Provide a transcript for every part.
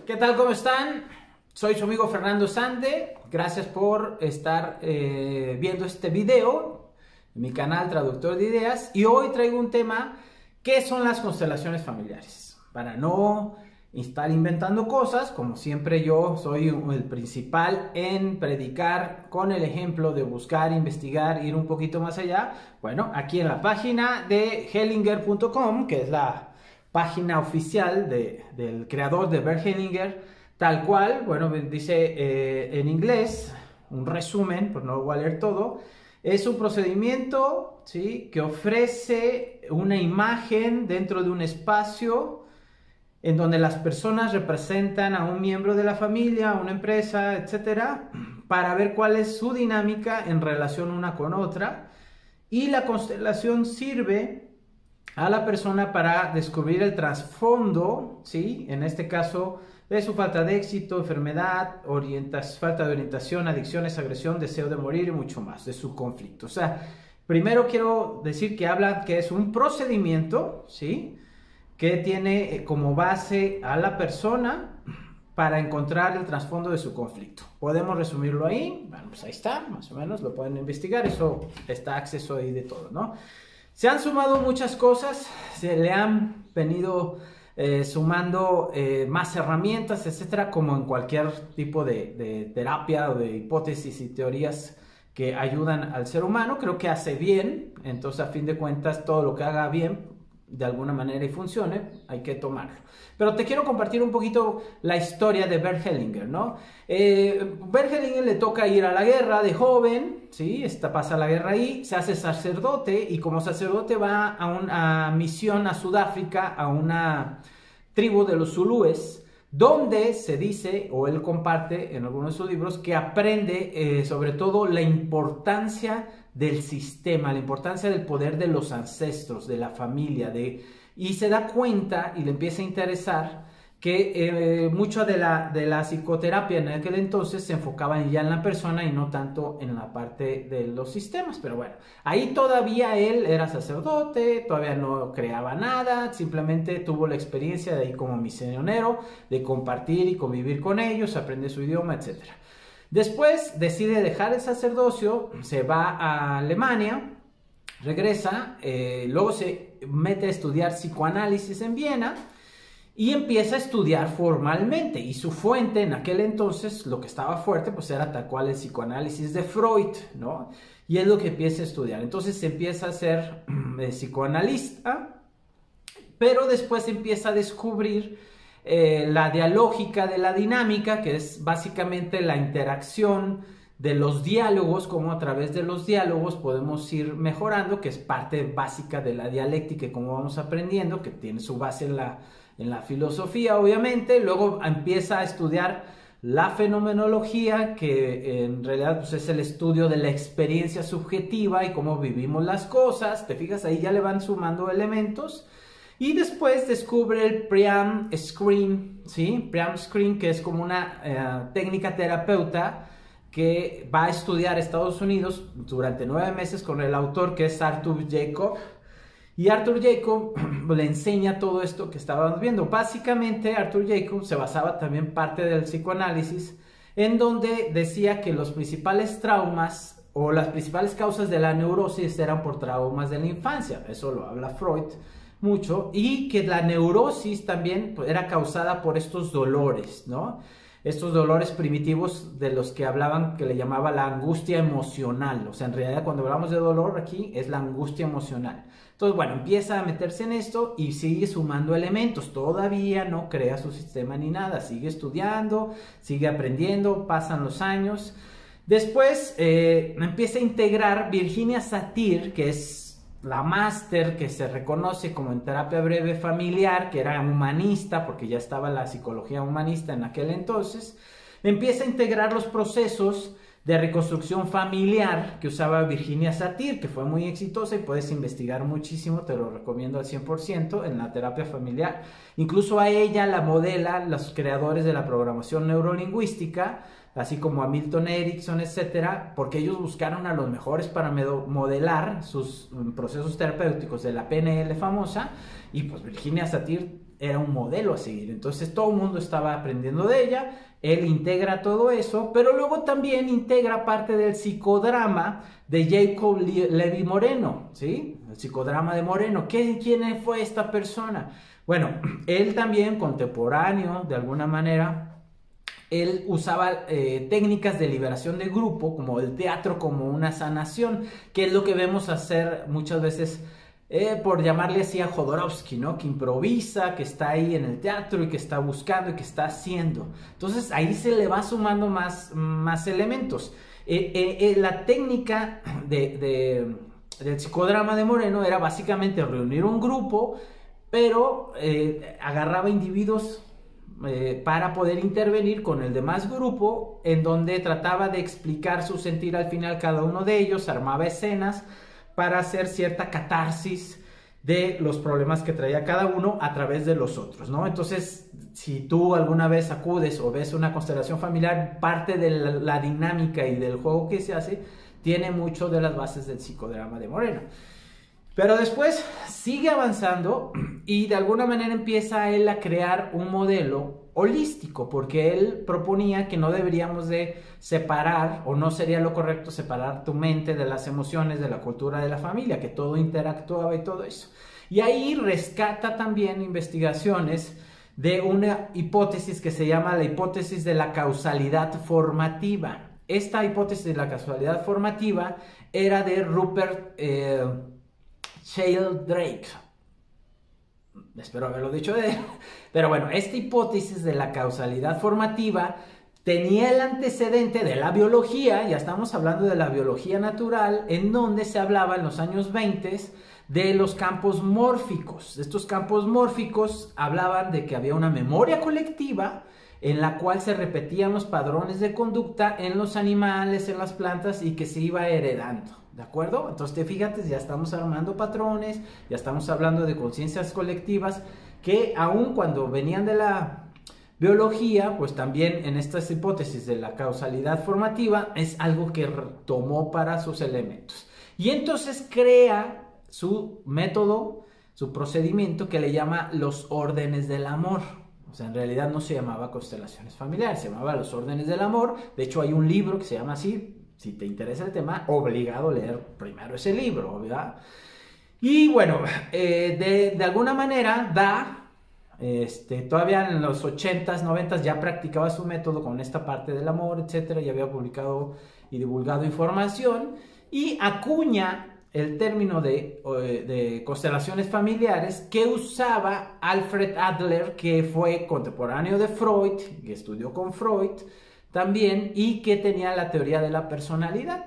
¿Qué tal? ¿Cómo están? Soy su amigo Fernando Sande. Gracias por estar viendo este video en mi canal Traductor de Ideas. Y hoy traigo un tema: ¿qué son las constelaciones familiares? Para no estar inventando cosas, como siempre yo soy el principal en predicar con el ejemplo de buscar, investigar, ir un poquito más allá. Bueno, aquí en la página de Hellinger.com, que es la página oficial del creador de Bert Hellinger, tal cual, bueno, dice en inglés, un resumen, pues no voy a leer todo. Es un procedimiento, ¿sí?, que ofrece una imagen dentro de un espacio en donde las personas representan a un miembro de la familia, a una empresa, etcétera, para ver cuál es su dinámica en relación una con otra. Y la constelación sirve a la persona para descubrir el trasfondo, ¿sí?, en este caso, de su falta de éxito, enfermedad, falta de orientación, adicciones, agresión, deseo de morir y mucho más, de su conflicto. O sea, primero quiero decir que habla que es un procedimiento, ¿sí?, que tiene como base a la persona para encontrar el trasfondo de su conflicto. ¿Podemos resumirlo ahí? Bueno, pues ahí está, más o menos, lo pueden investigar, eso está acceso ahí de todo, ¿no? Se han sumado muchas cosas, se le han venido sumando más herramientas, etcétera, como en cualquier tipo de terapia o de hipótesis y teorías que ayudan al ser humano. Creo que hace bien, entonces a fin de cuentas todo lo que haga bien de alguna manera y funcione, hay que tomarlo. Pero te quiero compartir un poquito la historia de Bert Hellinger, ¿no? Bert Hellinger le toca ir a la guerra de joven, ¿sí? Pasa la guerra ahí, se hace sacerdote y como sacerdote va a una misión a Sudáfrica, a una tribu de los zulúes, donde se dice, o él comparte en algunos de sus libros, que aprende sobre todo la importancia del sistema, la importancia del poder de los ancestros, de la familia, y se da cuenta y le empieza a interesar que mucho de la psicoterapia en aquel entonces se enfocaba ya en la persona y no tanto en la parte de los sistemas. Pero bueno, ahí todavía él era sacerdote, todavía no creaba nada, simplemente tuvo la experiencia de ir como misionero, de compartir y convivir con ellos, aprender su idioma, etcétera. Después decide dejar el sacerdocio, se va a Alemania, regresa, luego se mete a estudiar psicoanálisis en Viena y empieza a estudiar formalmente. Y su fuente en aquel entonces, lo que estaba fuerte, pues era tal cual el psicoanálisis de Freud, ¿no? Y es lo que empieza a estudiar. Entonces se empieza a ser psicoanalista, pero después empieza a descubrir la dialógica de la dinámica, que es básicamente la interacción de los diálogos, como a través de los diálogos podemos ir mejorando, que es parte básica de la dialéctica y cómo vamos aprendiendo, que tiene su base en la filosofía, obviamente. Luego empieza a estudiar la fenomenología, que en realidad pues, es el estudio de la experiencia subjetiva y cómo vivimos las cosas. Te fijas, ahí ya le van sumando elementos. Y después descubre el Priam Screen, ¿sí? Priam Screen, que es como una técnica terapeuta que va a estudiar Estados Unidos durante 9 meses con el autor, que es Arthur Jacob. Y Arthur Jacob le enseña todo esto que estábamos viendo. Básicamente, Arthur Jacob se basaba también parte del psicoanálisis, en donde decía que los principales traumas o las principales causas de la neurosis eran por traumas de la infancia. Eso lo habla Freud mucho, y que la neurosis también pues, era causada por estos dolores, ¿no? Estos dolores primitivos de los que hablaban, que le llamaba la angustia emocional. O sea, en realidad cuando hablamos de dolor aquí es la angustia emocional. Entonces, bueno, empieza a meterse en esto y sigue sumando elementos. Todavía no crea su sistema ni nada. Sigue estudiando, sigue aprendiendo, pasan los años. Después empieza a integrar Virginia Satir, que es la máster que se reconoce como en terapia breve familiar, que era humanista, porque ya estaba la psicología humanista en aquel entonces. Empieza a integrar los procesos de reconstrucción familiar que usaba Virginia Satir, que fue muy exitosa y puedes investigar muchísimo, te lo recomiendo al 100% en la terapia familiar. Incluso a ella la modelan los creadores de la programación neurolingüística, así como a Milton Erickson, etcétera, porque ellos buscaron a los mejores para modelar sus procesos terapéuticos de la PNL famosa, y pues Virginia Satir era un modelo a seguir. Entonces todo el mundo estaba aprendiendo de ella. Él integra todo eso, pero luego también integra parte del psicodrama de Jacob Levi Moreno, ¿sí? El psicodrama de Moreno. ¿Quién fue esta persona? Bueno, él también, contemporáneo, de alguna manera, él usaba técnicas de liberación de grupo, como el teatro como una sanación, que es lo que vemos hacer muchas veces, por llamarle así a Jodorowsky, ¿no? Que improvisa, que está ahí en el teatro y que está buscando y que está haciendo. Entonces ahí se le va sumando más elementos. La técnica del psicodrama de Moreno era básicamente reunir un grupo, pero agarraba individuos para poder intervenir con el demás grupo, en donde trataba de explicar su sentir al final cada uno de ellos, armaba escenas para hacer cierta catarsis de los problemas que traía cada uno a través de los otros, ¿no? Entonces, si tú alguna vez acudes o ves una constelación familiar, parte de la dinámica y del juego que se hace tiene mucho de las bases del psicodrama de Moreno. Pero después sigue avanzando y de alguna manera empieza él a crear un modelo holístico, porque él proponía que no deberíamos de separar, o no sería lo correcto separar tu mente de las emociones, de la cultura de la familia, que todo interactuaba y todo eso. Y ahí rescata también investigaciones de una hipótesis que se llama la hipótesis de la causalidad formativa. Esta hipótesis de la causalidad formativa era de Rupert Sheldrake. Espero haberlo dicho de él. Pero bueno, esta hipótesis de la causalidad formativa tenía el antecedente de la biología, ya estamos hablando de la biología natural, en donde se hablaba en los años 20 de los campos mórficos. Estos campos mórficos hablaban de que había una memoria colectiva en la cual se repetían los patrones de conducta en los animales, en las plantas, y que se iba heredando, ¿de acuerdo? Entonces te fíjate, ya estamos armando patrones, ya estamos hablando de conciencias colectivas que aun cuando venían de la biología, pues también en estas hipótesis de la causalidad formativa es algo que tomó para sus elementos. Y entonces crea su método, su procedimiento que le llama los órdenes del amor. O sea, en realidad no se llamaba constelaciones familiares, se llamaba los órdenes del amor. De hecho, hay un libro que se llama así. Si te interesa el tema, obligado a leer primero ese libro, ¿verdad? Y bueno, de alguna manera todavía en los 80s, 90s ya practicaba su método con esta parte del amor, etcétera, ya había publicado y divulgado información, y acuña el término de constelaciones familiares que usaba Alfred Adler, que fue contemporáneo de Freud, que estudió con Freud también, y que tenía la teoría de la personalidad.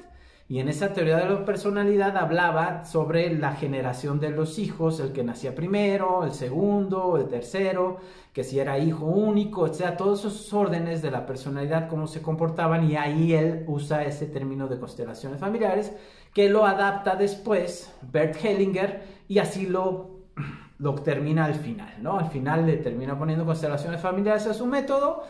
Y en esa teoría de la personalidad hablaba sobre la generación de los hijos, el que nacía primero, el segundo, el tercero, que si era hijo único, etc. Todos esos órdenes de la personalidad, cómo se comportaban, y ahí él usa ese término de constelaciones familiares, que lo adapta después Bert Hellinger, y así lo termina al final, ¿no? Al final le termina poniendo constelaciones familiares a su método,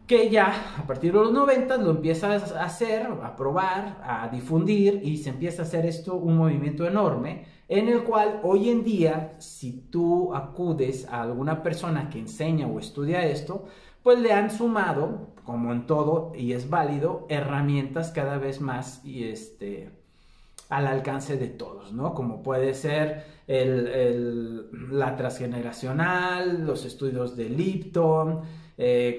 que ya a partir de los 90 lo empieza a hacer, a probar, a difundir, y se empieza a hacer esto un movimiento enorme, en el cual hoy en día, si tú acudes a alguna persona que enseña o estudia esto, pues le han sumado, como en todo, y es válido, herramientas cada vez más y al alcance de todos, ¿no? Como puede ser la transgeneracional, los estudios de Lipton,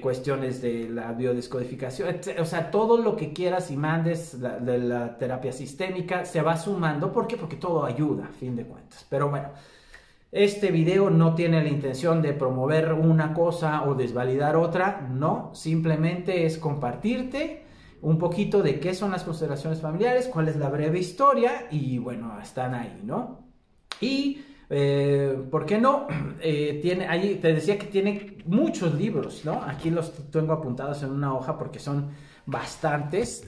cuestiones de la biodescodificación, etc. O sea, todo lo que quieras y mandes de la terapia sistémica se va sumando. ¿Por qué? Porque todo ayuda, a fin de cuentas. Pero bueno, este video no tiene la intención de promover una cosa o desvalidar otra, no, simplemente es compartirte un poquito de qué son las constelaciones familiares, cuál es la breve historia, y bueno, están ahí, ¿no? Y ¿por qué no? Ahí te decía que tiene muchos libros, ¿no? Aquí los tengo apuntados en una hoja porque son bastantes,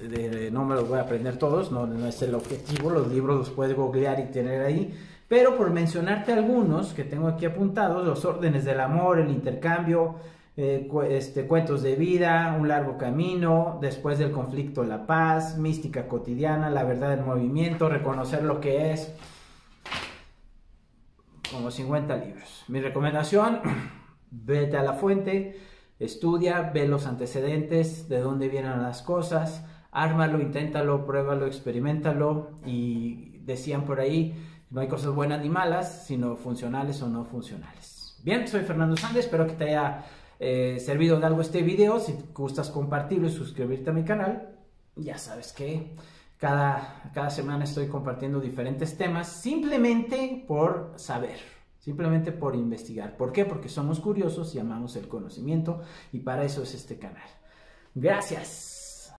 no me los voy a aprender todos, no es el objetivo, los libros los puedes googlear y tener ahí, pero por mencionarte algunos que tengo aquí apuntados: Los órdenes del amor, El intercambio, Cuentos de vida, Un largo camino, Después del conflicto, la paz, Mística cotidiana, La verdad en movimiento, Reconocer lo que es. como 50 libros. Mi recomendación, vete a la fuente, estudia, ve los antecedentes, de dónde vienen las cosas, ármalo, inténtalo, pruébalo, experiméntalo. Y decían por ahí, no hay cosas buenas ni malas, sino funcionales o no funcionales. Bien, soy Fernando Sández, espero que te haya servido de algo este video. Si gustas compartirlo y suscribirte a mi canal, ya sabes que cada semana estoy compartiendo diferentes temas simplemente por saber, simplemente por investigar. ¿Por qué? Porque somos curiosos y amamos el conocimiento, y para eso es este canal. Gracias.